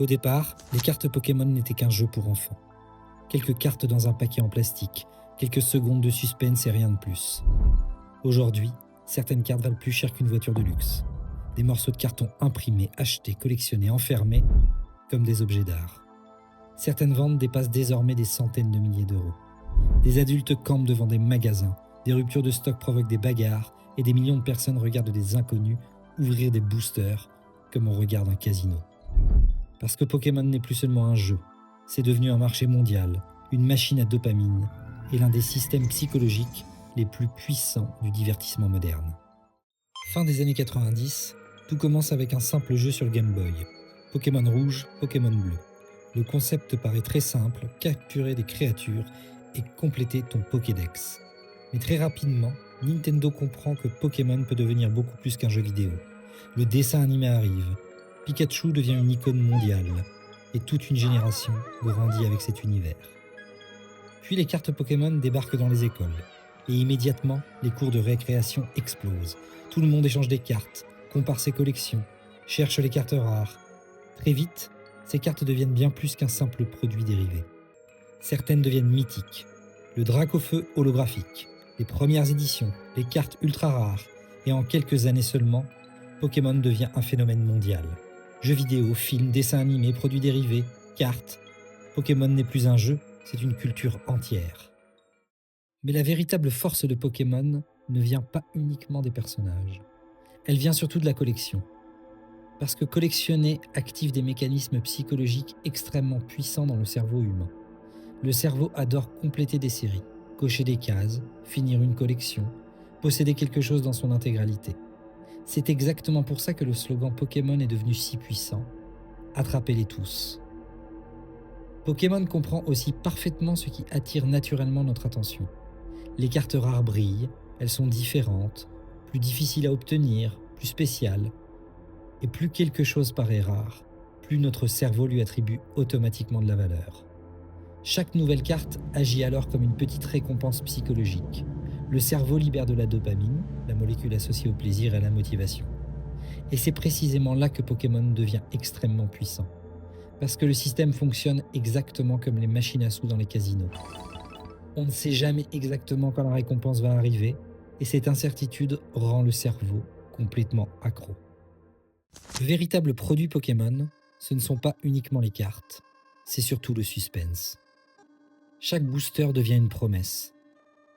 Au départ, les cartes Pokémon n'étaient qu'un jeu pour enfants. Quelques cartes dans un paquet en plastique, quelques secondes de suspense et rien de plus. Aujourd'hui, certaines cartes valent plus cher qu'une voiture de luxe. Des morceaux de carton imprimés, achetés, collectionnés, enfermés, comme des objets d'art. Certaines ventes dépassent désormais des centaines de milliers d'euros. Des adultes campent devant des magasins, des ruptures de stock provoquent des bagarres et des millions de personnes regardent des inconnus ouvrir des boosters comme on regarde un casino. Parce que Pokémon n'est plus seulement un jeu, c'est devenu un marché mondial, une machine à dopamine et l'un des systèmes psychologiques les plus puissants du divertissement moderne. Fin des années 90, tout commence avec un simple jeu sur Game Boy. Pokémon rouge, Pokémon bleu. Le concept paraît très simple, capturer des créatures et compléter ton Pokédex. Mais très rapidement, Nintendo comprend que Pokémon peut devenir beaucoup plus qu'un jeu vidéo. Le dessin animé arrive, Pikachu devient une icône mondiale, et toute une génération grandit avec cet univers. Puis les cartes Pokémon débarquent dans les écoles, et immédiatement, les cours de récréation explosent. Tout le monde échange des cartes, compare ses collections, cherche les cartes rares. Très vite, ces cartes deviennent bien plus qu'un simple produit dérivé. Certaines deviennent mythiques. Le Dracofeu holographique, les premières éditions, les cartes ultra rares, et en quelques années seulement, Pokémon devient un phénomène mondial. Jeux vidéo, films, dessins animés, produits dérivés, cartes. Pokémon n'est plus un jeu, c'est une culture entière. Mais la véritable force de Pokémon ne vient pas uniquement des personnages. Elle vient surtout de la collection. Parce que collectionner active des mécanismes psychologiques extrêmement puissants dans le cerveau humain. Le cerveau adore compléter des séries, cocher des cases, finir une collection, posséder quelque chose dans son intégralité. C'est exactement pour ça que le slogan Pokémon est devenu si puissant. Attrapez-les tous. Pokémon comprend aussi parfaitement ce qui attire naturellement notre attention. Les cartes rares brillent, elles sont différentes, plus difficiles à obtenir, plus spéciales. Et plus quelque chose paraît rare, plus notre cerveau lui attribue automatiquement de la valeur. Chaque nouvelle carte agit alors comme une petite récompense psychologique. Le cerveau libère de la dopamine, la molécule associée au plaisir et à la motivation. Et c'est précisément là que Pokémon devient extrêmement puissant. Parce que le système fonctionne exactement comme les machines à sous dans les casinos. On ne sait jamais exactement quand la récompense va arriver, et cette incertitude rend le cerveau complètement accro. Le véritable produit Pokémon, ce ne sont pas uniquement les cartes, c'est surtout le suspense. Chaque booster devient une promesse.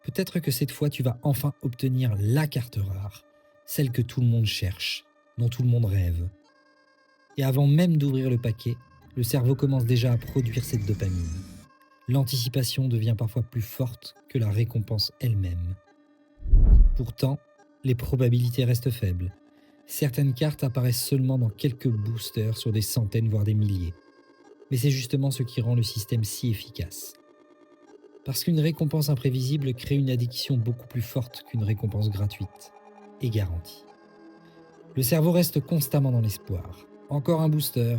Peut-être que cette fois tu vas enfin obtenir la carte rare, celle que tout le monde cherche, dont tout le monde rêve. Et avant même d'ouvrir le paquet, le cerveau commence déjà à produire cette dopamine. L'anticipation devient parfois plus forte que la récompense elle-même. Pourtant, les probabilités restent faibles. Certaines cartes apparaissent seulement dans quelques boosters sur des centaines voire des milliers. Mais c'est justement ce qui rend le système si efficace. Parce qu'une récompense imprévisible crée une addiction beaucoup plus forte qu'une récompense gratuite et garantie. Le cerveau reste constamment dans l'espoir. Encore un booster,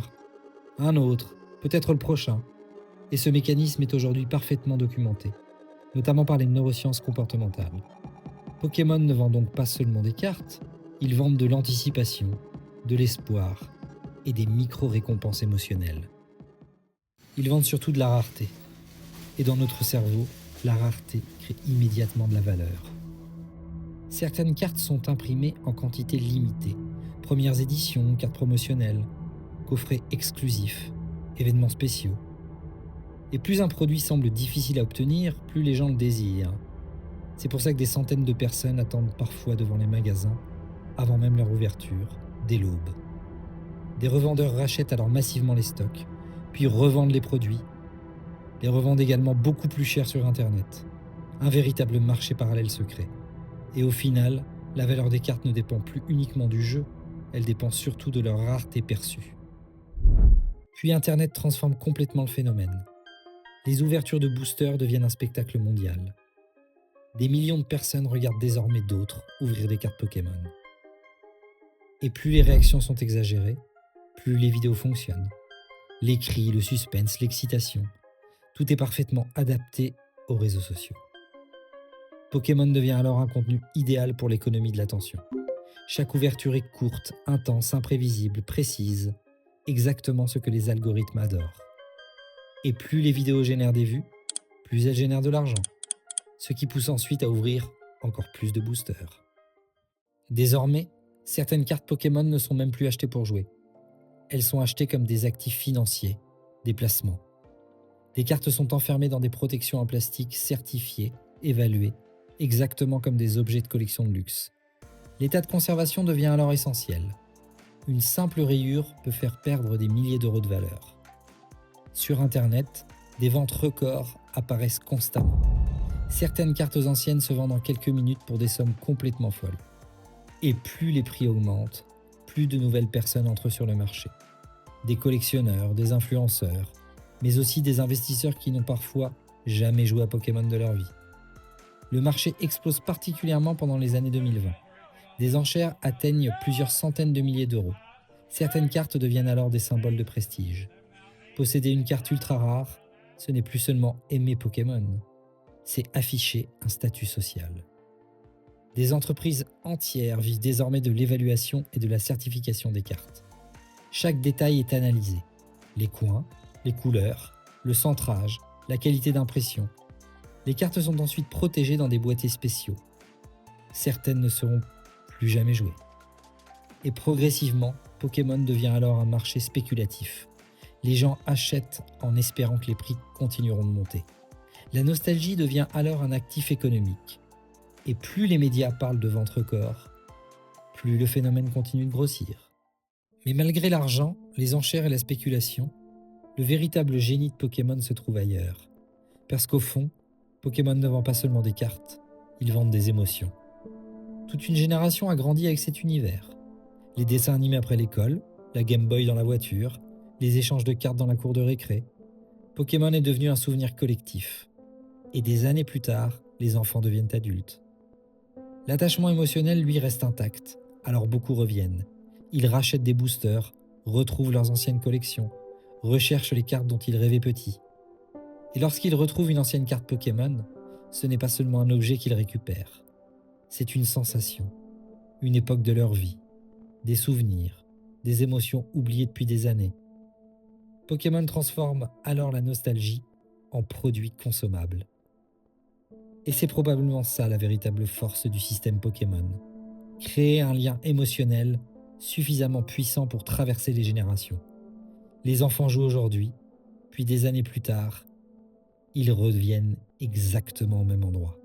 un autre, peut-être le prochain. Et ce mécanisme est aujourd'hui parfaitement documenté, notamment par les neurosciences comportementales. Pokémon ne vend donc pas seulement des cartes, ils vendent de l'anticipation, de l'espoir et des micro-récompenses émotionnelles. Ils vendent surtout de la rareté. Et dans notre cerveau, la rareté crée immédiatement de la valeur. Certaines cartes sont imprimées en quantité limitée. Premières éditions, cartes promotionnelles, coffrets exclusifs, événements spéciaux. Et plus un produit semble difficile à obtenir, plus les gens le désirent. C'est pour ça que des centaines de personnes attendent parfois devant les magasins, avant même leur ouverture, dès l'aube. Des revendeurs rachètent alors massivement les stocks, puis revendent les produits. Les revendent également beaucoup plus cher sur Internet. Un véritable marché parallèle se crée. Et au final, la valeur des cartes ne dépend plus uniquement du jeu, elle dépend surtout de leur rareté perçue. Puis Internet transforme complètement le phénomène. Les ouvertures de boosters deviennent un spectacle mondial. Des millions de personnes regardent désormais d'autres ouvrir des cartes Pokémon. Et plus les réactions sont exagérées, plus les vidéos fonctionnent. Les cris, le suspense, l'excitation, tout est parfaitement adapté aux réseaux sociaux. Pokémon devient alors un contenu idéal pour l'économie de l'attention. Chaque ouverture est courte, intense, imprévisible, précise, exactement ce que les algorithmes adorent. Et plus les vidéos génèrent des vues, plus elles génèrent de l'argent, ce qui pousse ensuite à ouvrir encore plus de boosters. Désormais, certaines cartes Pokémon ne sont même plus achetées pour jouer. Elles sont achetées comme des actifs financiers, des placements. Les cartes sont enfermées dans des protections en plastique certifiées, évaluées, exactement comme des objets de collection de luxe. L'état de conservation devient alors essentiel. Une simple rayure peut faire perdre des milliers d'euros de valeur. Sur Internet, des ventes records apparaissent constamment. Certaines cartes anciennes se vendent en quelques minutes pour des sommes complètement folles. Et plus les prix augmentent, plus de nouvelles personnes entrent sur le marché. Des collectionneurs, des influenceurs, mais aussi des investisseurs qui n'ont parfois jamais joué à Pokémon de leur vie. Le marché explose particulièrement pendant les années 2020. Des enchères atteignent plusieurs centaines de milliers d'euros. Certaines cartes deviennent alors des symboles de prestige. Posséder une carte ultra rare, ce n'est plus seulement aimer Pokémon, c'est afficher un statut social. Des entreprises entières vivent désormais de l'évaluation et de la certification des cartes. Chaque détail est analysé. Les coins, les couleurs, le centrage, la qualité d'impression. Les cartes sont ensuite protégées dans des boîtiers spéciaux. Certaines ne seront plus jamais jouées. Et progressivement, Pokémon devient alors un marché spéculatif. Les gens achètent en espérant que les prix continueront de monter. La nostalgie devient alors un actif économique. Et plus les médias parlent de ventes records, plus le phénomène continue de grossir. Mais malgré l'argent, les enchères et la spéculation, le véritable génie de Pokémon se trouve ailleurs. Parce qu'au fond, Pokémon ne vend pas seulement des cartes, ils vendent des émotions. Toute une génération a grandi avec cet univers. Les dessins animés après l'école, la Game Boy dans la voiture, les échanges de cartes dans la cour de récré. Pokémon est devenu un souvenir collectif. Et des années plus tard, les enfants deviennent adultes. L'attachement émotionnel, lui, reste intact, alors beaucoup reviennent. Ils rachètent des boosters, retrouvent leurs anciennes collections, recherchent les cartes dont ils rêvaient petits. Et lorsqu'ils retrouvent une ancienne carte Pokémon, ce n'est pas seulement un objet qu'ils récupèrent. C'est une sensation, une époque de leur vie, des souvenirs, des émotions oubliées depuis des années. Pokémon transforme alors la nostalgie en produit consommable. Et c'est probablement ça la véritable force du système Pokémon. Créer un lien émotionnel suffisamment puissant pour traverser les générations. Les enfants jouent aujourd'hui, puis des années plus tard, ils reviennent exactement au même endroit.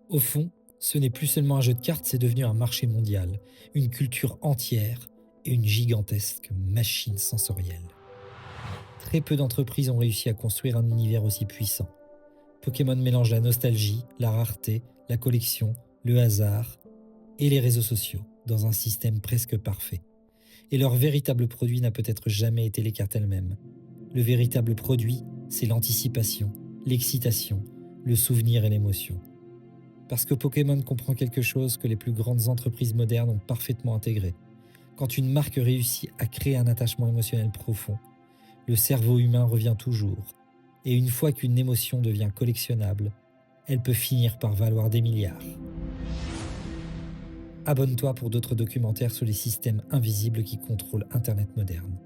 Au fond, ce n'est plus seulement un jeu de cartes, c'est devenu un marché mondial, une culture entière et une gigantesque machine sensorielle. Très peu d'entreprises ont réussi à construire un univers aussi puissant. Pokémon mélange la nostalgie, la rareté, la collection, le hasard et les réseaux sociaux dans un système presque parfait. Et leur véritable produit n'a peut-être jamais été les cartes elles-mêmes. Le véritable produit, c'est l'anticipation, l'excitation, le souvenir et l'émotion. Parce que Pokémon comprend quelque chose que les plus grandes entreprises modernes ont parfaitement intégré. Quand une marque réussit à créer un attachement émotionnel profond, le cerveau humain revient toujours. Et une fois qu'une émotion devient collectionnable, elle peut finir par valoir des milliards. Abonne-toi pour d'autres documentaires sur les systèmes invisibles qui contrôlent Internet moderne.